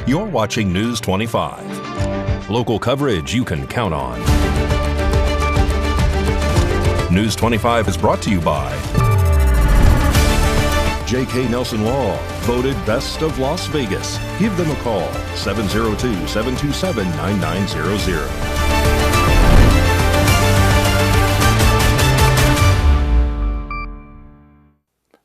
You're watching News 25. Local coverage you can count on. News 25 is brought to you by J.K. Nelson Law, voted Best of Las Vegas. Give them a call, 702-727-9900.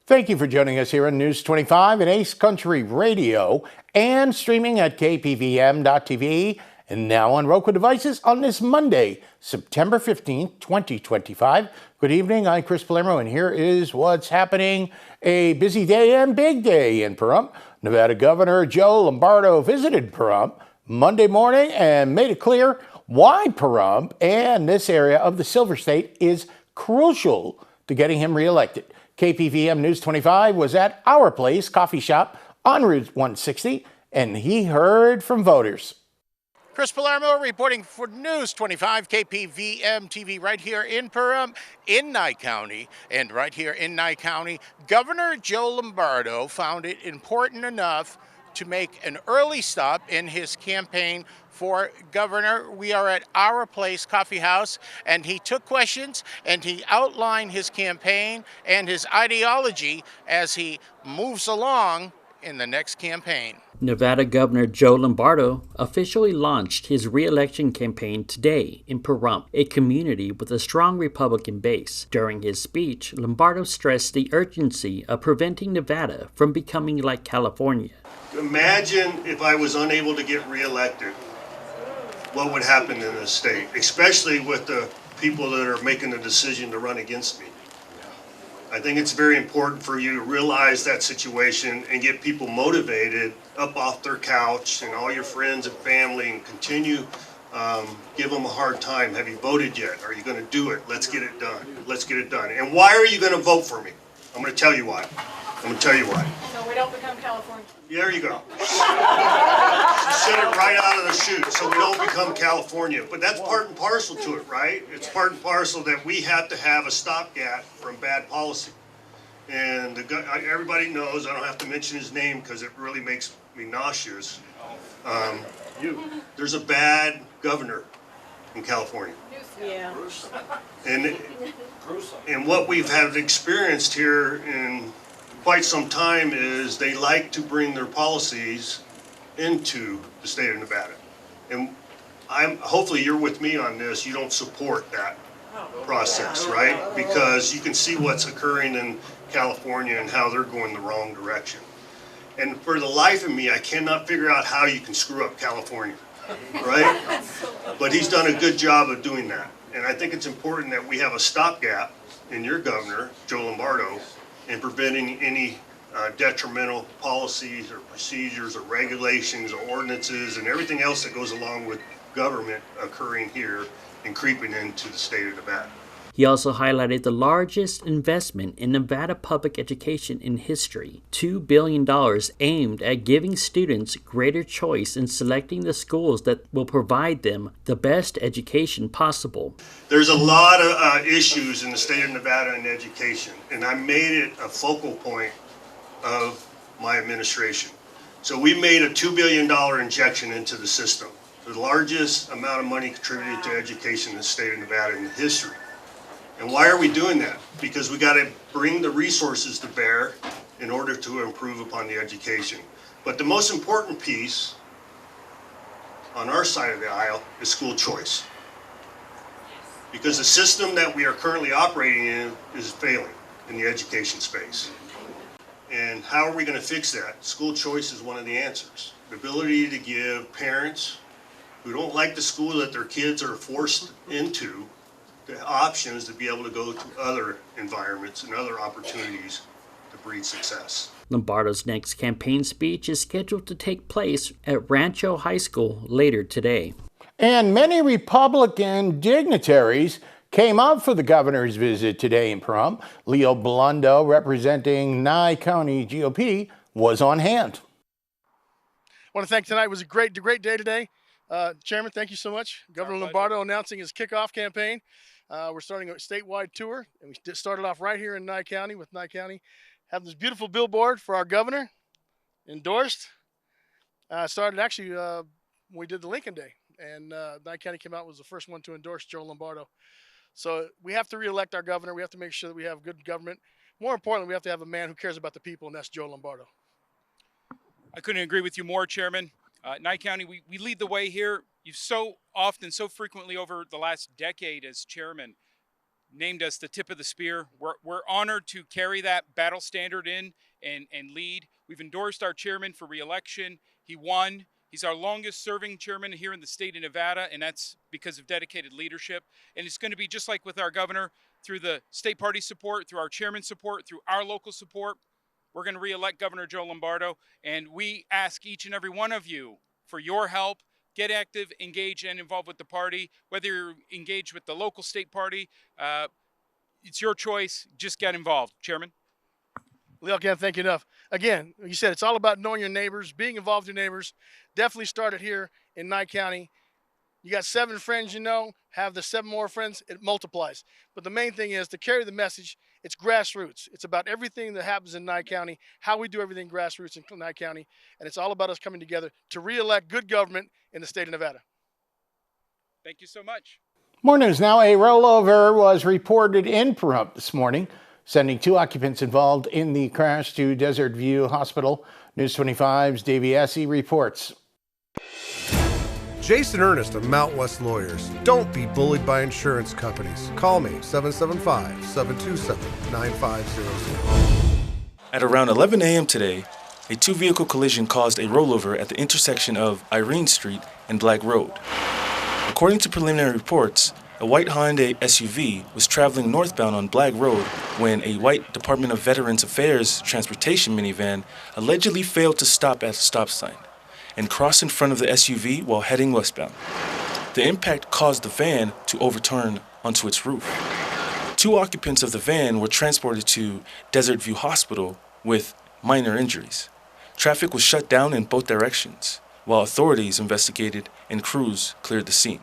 Thank you for joining us here on News 25 and Ace Country Radio and streaming at KPVM.TV and now on Roku devices on this Monday, September 15th, 2025. Good evening, I'm Chris Palermo, and here is what's happening. A busy day and big day in Pahrump. Nevada Governor Joe Lombardo visited Pahrump Monday morning and made it clear why Pahrump and this area of the Silver State is crucial to getting him reelected. KPVM News 25 was at Our Place coffee shop on Route 160, and he heard from voters. Chris Palermo reporting for News 25 KPVM TV right here in Pahrump in Nye County. And right here in Nye County, Governor Joe Lombardo found it important enough to make an early stop in his campaign for governor. We are at Our Place Coffee House, and he took questions and he outlined his campaign and his ideology as he moves along in the next campaign. Nevada Governor Joe Lombardo officially launched his re-election campaign today in Pahrump, a community with a strong Republican base. During his speech, Lombardo stressed the urgency of preventing Nevada from becoming like California. Imagine if I was unable to get re-elected, what would happen in this state, especially with the people that are making the decision to run against me. I think it's very important for you to realize that situation and get people motivated up off their couch and all your friends and family and continue, give them a hard time. Have you voted yet? Are you going to do it? Let's get it done. Let's get it done. And why are you going to vote for me? I'm going to tell you why. I'm going to tell you why. So we don't become California. There you go. She said it right out of the chute, so we don't become California. But that's part and parcel to it, right? It's part and parcel that we have to have a stopgap from bad policy. And everybody knows, I don't have to mention his name because it really makes me nauseous. There's a bad governor in California. Yeah. And what we've had experienced here in quite some time is they like to bring their policies into the state of Nevada. And hopefully you're with me on this, you don't support that process, right? Because you can see what's occurring in California and how they're going the wrong direction. And for the life of me, I cannot figure out how you can screw up California, right? But he's done a good job of doing that. And I think it's important that we have a stopgap in your governor, Joe Lombardo, in preventing any detrimental policies or procedures or regulations or ordinances and everything else that goes along with government occurring here and creeping into the state of Nevada. He also highlighted the largest investment in Nevada public education in history, $2 billion aimed at giving students greater choice in selecting the schools that will provide them the best education possible. There's a lot of issues in the state of Nevada in education, and I made it a focal point of my administration. So we made a $2 billion injection into the system, the largest amount of money contributed to education in the state of Nevada in history. And why are we doing that? Because we got to bring the resources to bear in order to improve upon the education. But the most important piece on our side of the aisle is school choice. Because the system that we are currently operating in is failing in the education space. And how are we going to fix that? School choice is one of the answers. The ability to give parents who don't like the school that their kids are forced into the options to be able to go to other environments and other opportunities to breed success. Lombardo's next campaign speech is scheduled to take place at Rancho High School later today. And many Republican dignitaries came out for the governor's visit today in Pahrump. Leo Blondo, representing Nye County GOP, was on hand. I want to thank tonight. It was a great day today. Chairman, thank you so much. Governor Lombardo announcing his kickoff campaign. We're starting a statewide tour, and we started off right here in Nye County with Nye County having this beautiful billboard for our governor endorsed. Started actually when we did the Lincoln Day, and Nye County came out was the first one to endorse Joe Lombardo. So we have to reelect our governor. We have to make sure that we have good government. More importantly, we have to have a man who cares about the people, and that's Joe Lombardo. I couldn't agree with you more, Chairman. Nye County, we lead the way here. You've so often, so frequently over the last decade as chairman, named us the tip of the spear. We're honored to carry that battle standard in and lead. We've endorsed our chairman for re-election. He won. He's our longest serving chairman here in the state of Nevada, and that's because of dedicated leadership. And it's going to be just like with our governor, through the state party support, through our chairman's support, through our local support. We're going to re-elect Governor Joe Lombardo, and we ask each and every one of you for your help. Get active, engage, and involved with the party. Whether you're engaged with the local state party, it's your choice. Just get involved. Chairman? Leo, can't thank you enough. Again, you said it's all about knowing your neighbors, being involved with your neighbors. Definitely started here in Nye County. You got 7 friends, have the 7 more friends, it multiplies. But the main thing is to carry the message. It's grassroots. It's about everything that happens in Nye County, how we do everything grassroots in Nye County, and it's all about us coming together to re-elect good government in the state of Nevada. Thank you so much. More news now. A rollover was reported in Pahrump this morning, sending 2 occupants involved in the crash to Desert View Hospital. News 25's Davey Essie reports. Jason Ernest of Mount West Lawyers. Don't be bullied by insurance companies. Call me, 775-727-9500. At around 11 a.m. today, a 2-vehicle collision caused a rollover at the intersection of Irene Street and Black Road. According to preliminary reports, a white Hyundai SUV was traveling northbound on Black Road when a white Department of Veterans Affairs transportation minivan allegedly failed to stop at a stop sign and crossed in front of the SUV while heading westbound. The impact caused the van to overturn onto its roof. 2 occupants of the van were transported to Desert View Hospital with minor injuries. Traffic was shut down in both directions, while authorities investigated and crews cleared the scene.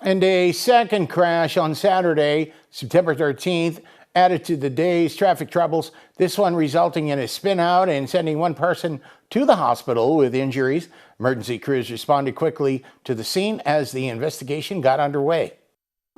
And a second crash on Saturday, September 13th, added to the day's traffic troubles, this one resulting in a spin out and sending 1 person to the hospital with injuries. Emergency crews responded quickly to the scene as the investigation got underway.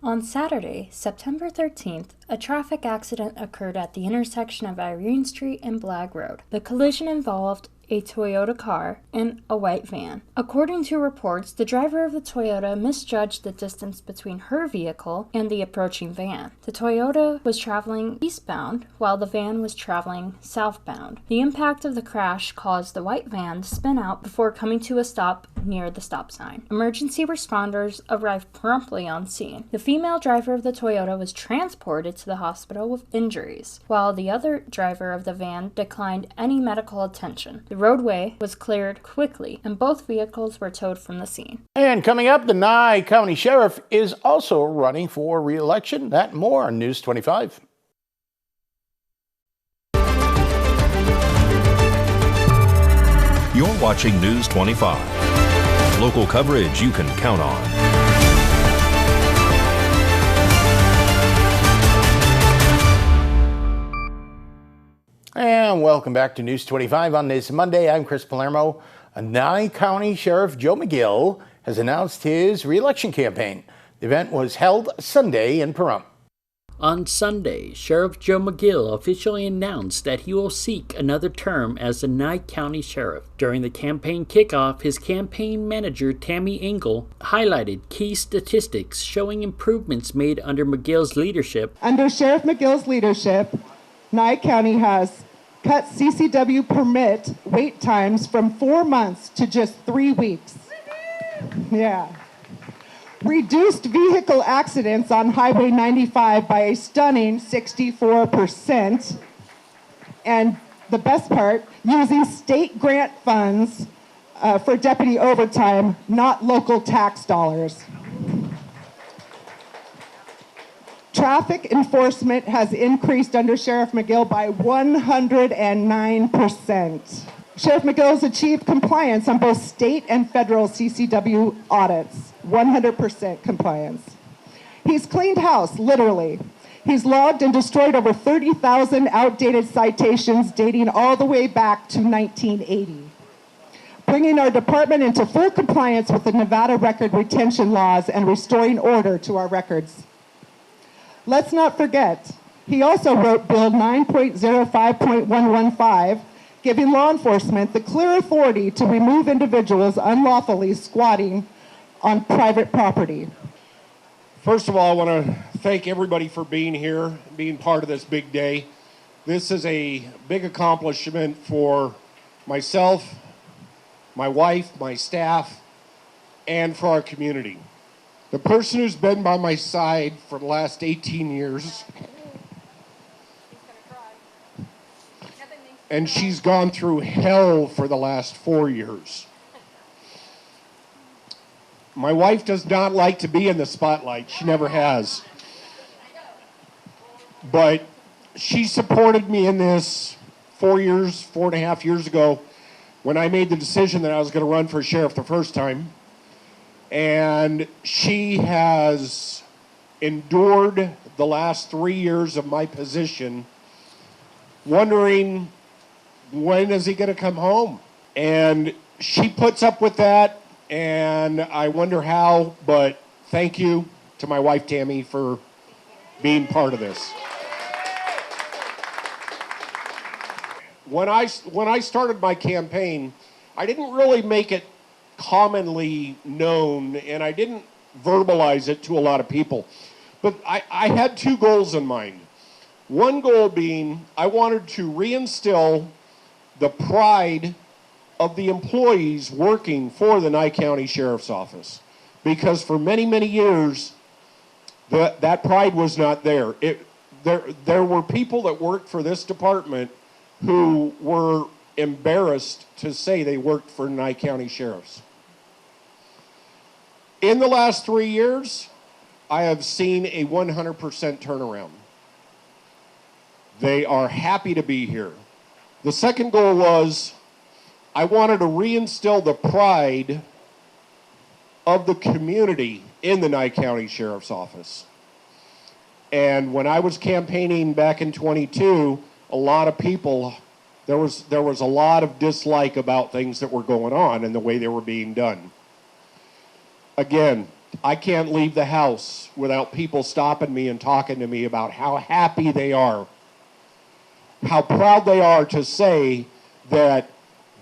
On Saturday, September 13th, a traffic accident occurred at the intersection of Irene Street and Black Road. The collision involved a Toyota car and a white van. According to reports, the driver of the Toyota misjudged the distance between her vehicle and the approaching van. The Toyota was traveling eastbound while the van was traveling southbound. The impact of the crash caused the white van to spin out before coming to a stop near the stop sign. Emergency responders arrived promptly on scene. The female driver of the Toyota was transported to the hospital with injuries, while the other driver of the van declined any medical attention. The roadway was cleared quickly, and both vehicles were towed from the scene. And coming up, the Nye County Sheriff is also running for re-election. That and more on News 25. You're watching News 25. Local coverage you can count on. And welcome back to News 25 on this Monday. I'm Chris Palermo. Nye County Sheriff Joe McGill has announced his re-election campaign. The event was held Sunday in Pahrump. On Sunday, Sheriff Joe McGill officially announced that he will seek another term as the Nye County Sheriff. During the campaign kickoff, his campaign manager, Tammy Engel, highlighted key statistics showing improvements made under McGill's leadership. Under Sheriff McGill's leadership, Nye County has cut CCW permit wait times from 4 months to just 3 weeks. Yeah. Reduced vehicle accidents on Highway 95 by a stunning 64%. And the best part, using state grant funds for deputy overtime, not local tax dollars. Traffic enforcement has increased under Sheriff McGill by 109%. Sheriff McGill has achieved compliance on both state and federal CCW audits, 100% compliance. He's cleaned house, literally. He's logged and destroyed over 30,000 outdated citations dating all the way back to 1980. bringing our department into full compliance with the Nevada record retention laws and restoring order to our records. Let's not forget, he also wrote Bill 9.05.115, giving law enforcement the clear authority to remove individuals unlawfully squatting on private property. First of all, I want to thank everybody for being here, being part of this big day. This is a big accomplishment for myself, my wife, my staff, and for our community. The person who's been by my side for the last 18 years, and she's gone through hell for the last 4 years. My wife does not like to be in the spotlight. She never has. But she supported me in this 4.5 years ago when I made the decision that I was going to run for sheriff the first time. And she has endured the last 3 years of my position, wondering, when is he going to come home? And she puts up with that. And I wonder how, but thank you to my wife, Tammy, for being part of this. When I started my campaign, I didn't really make it commonly known, and I didn't verbalize it to a lot of people. But I had two goals in mind. One goal being I wanted to reinstill the pride of the employees working for the Nye County Sheriff's Office. Because for many, many years, that pride was not there. There were people that worked for this department who were embarrassed to say they worked for Nye County Sheriffs. In the last 3 years, I have seen a 100% turnaround. They are happy to be here. The second goal was I wanted to reinstill the pride of the community in the Nye County Sheriff's Office. And when I was campaigning back in 22, a lot of people, there was a lot of dislike about things that were going on and the way they were being done. Again, I can't leave the house without people stopping me and talking to me about how happy they are, how proud they are to say that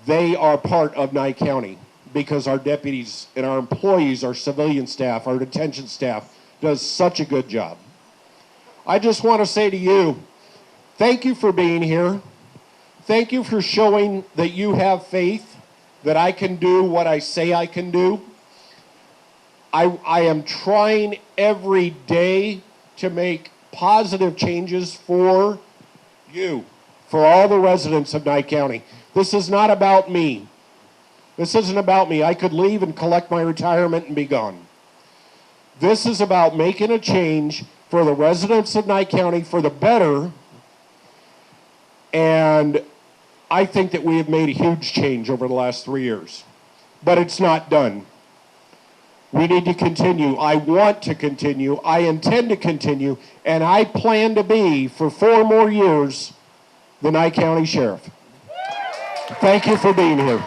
they are part of Nye County, because our deputies and our employees, our civilian staff, our detention staff does such a good job. I just want to say to you, thank you for being here. Thank you for showing that you have faith that I can do what I say I can do. I am trying every day to make positive changes for you, for all the residents of Nye County. This is not about me. This isn't about me. I could leave and collect my retirement and be gone. This is about making a change for the residents of Nye County for the better. And I think that we have made a huge change over the last 3 years. But it's not done. We need to continue. I want to continue. I intend to continue. And I plan to be, for 4 more years, the Nye County Sheriff. Thank you for being here.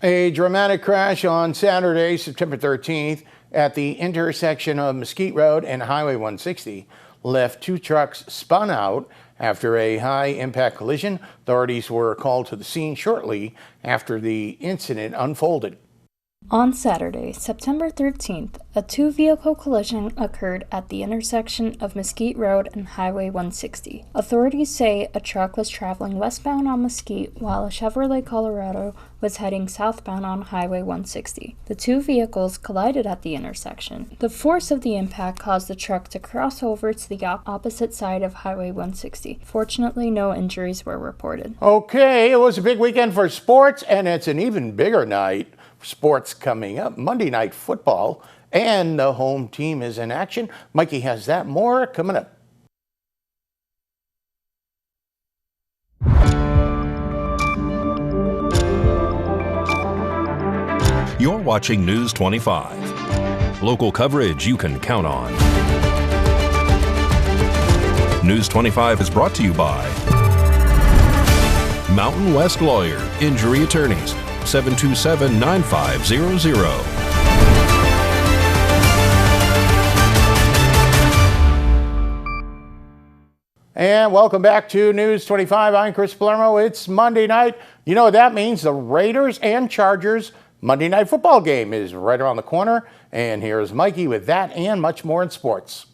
A dramatic crash on Saturday, September 13th, at the intersection of Mesquite Road and Highway 160 left 2 trucks spun out after a high-impact collision. Authorities were called to the scene shortly after the incident unfolded. On Saturday, September 13th, a 2-vehicle collision occurred at the intersection of Mesquite Road and Highway 160. Authorities say a truck was traveling westbound on Mesquite while a Chevrolet Colorado was heading southbound on Highway 160. The 2 vehicles collided at the intersection. The force of the impact caused the truck to cross over to the opposite side of Highway 160. Fortunately, no injuries were reported. Okay, it was a big weekend for sports, and it's an even bigger night. Sports coming up, Monday Night Football, and the home team is in action. Mikey has that more coming up. You're watching News 25. Local coverage you can count on. News 25 is brought to you by Mountain West Lawyer, Injury Attorneys, 727-9500. And welcome back to News 25. I'm Chris Palermo. It's Monday night. You know what that means? The Raiders and Chargers Monday Night Football game is right around the corner. And here's Mikey with that and much more in sports.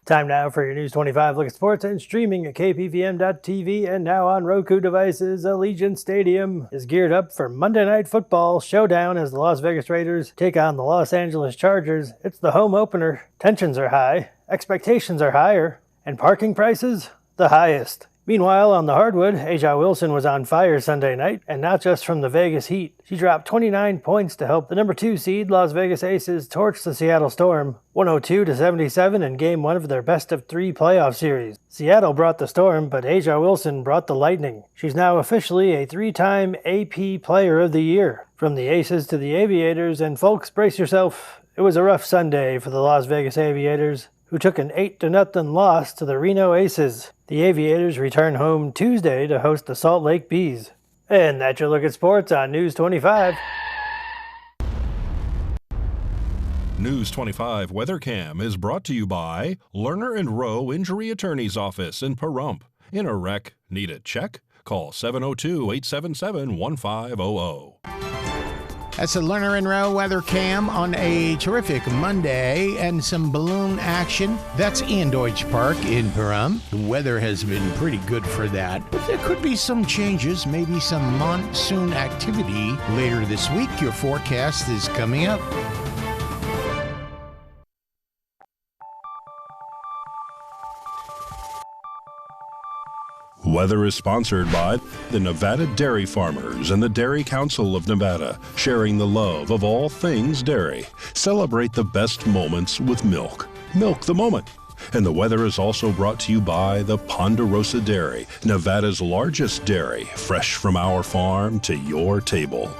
Time now for your News 25 look at sports and streaming at KPVM.TV and now on Roku devices. Allegiant Stadium is geared up for Monday Night Football showdown as the Las Vegas Raiders take on the Los Angeles Chargers. It's the home opener. Tensions are high, expectations are higher, and parking prices the highest. Meanwhile, on the hardwood, Aja Wilson was on fire Sunday night, and not just from the Vegas heat. She dropped 29 points to help the number 2 seed Las Vegas Aces torch the Seattle Storm, 102-77 in Game 1 of their best-of-3 playoff series. Seattle brought the Storm, but Aja Wilson brought the Lightning. She's now officially a 3-time AP Player of the Year. From the Aces to the Aviators, and folks, brace yourself. It was a rough Sunday for the Las Vegas Aviators, who took an 8-0 loss to the Reno Aces. The Aviators return home Tuesday to host the Salt Lake Bees. And that's your look at sports on News 25. News 25 Weather Cam is brought to you by Lerner and Rowe Injury Attorney's Office in Pahrump. In a wreck, need a check? Call 702-877-1500. That's a Lerner and Rowe weather cam on a terrific Monday and some balloon action. That's Ian Deutsch Park in Pahrump. The weather has been pretty good for that, but there could be some changes, maybe some monsoon activity later this week. Your forecast is coming up. Weather is sponsored by the Nevada Dairy Farmers and the Dairy Council of Nevada, sharing the love of all things dairy. Celebrate the best moments with milk. Milk the moment. And the weather is also brought to you by the Ponderosa Dairy, Nevada's largest dairy, fresh from our farm to your table.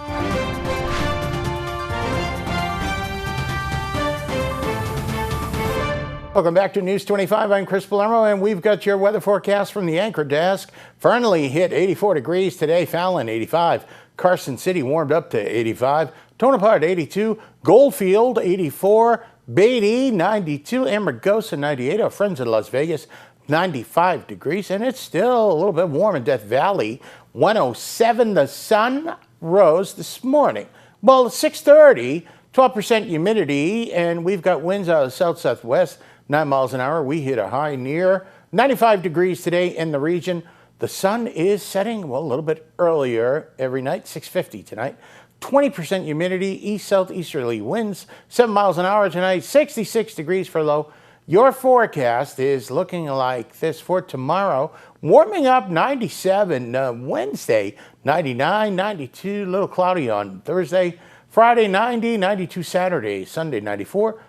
Welcome back to News 25. I'm Chris Palermo, and we've got your weather forecast from the Anchor Desk. Fernley hit 84 degrees today, Fallon 85. Carson City warmed up to 85. Tonopah 82. Goldfield 84. Beatty 92. Amargosa 98. Our friends in Las Vegas 95 degrees, and it's still a little bit warm in Death Valley. 107. The sun rose this morning. Well, it's 6:30. 12% humidity, and we've got winds out of the south-southwest. 9 miles an hour. We hit a high near 95 degrees today in the region. The sun is setting, well, a little bit earlier every night, 6:50 tonight. 20% humidity, east-southeasterly winds, 7 miles an hour tonight, 66 degrees for low. Your forecast is looking like this for tomorrow. Warming up 97 Wednesday, 99, 92, a little cloudy on Thursday. Friday 90, 92 Saturday, Sunday 94.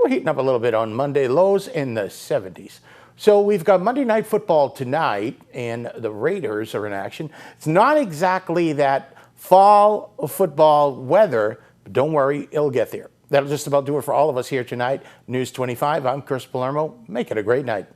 We're heating up a little bit on Monday, lows in the 70s. So we've got Monday Night Football tonight, and the Raiders are in action. It's not exactly that fall football weather, but don't worry, it'll get there. That'll just about do it for all of us here tonight. News 25, I'm Chris Palermo. Make it a great night.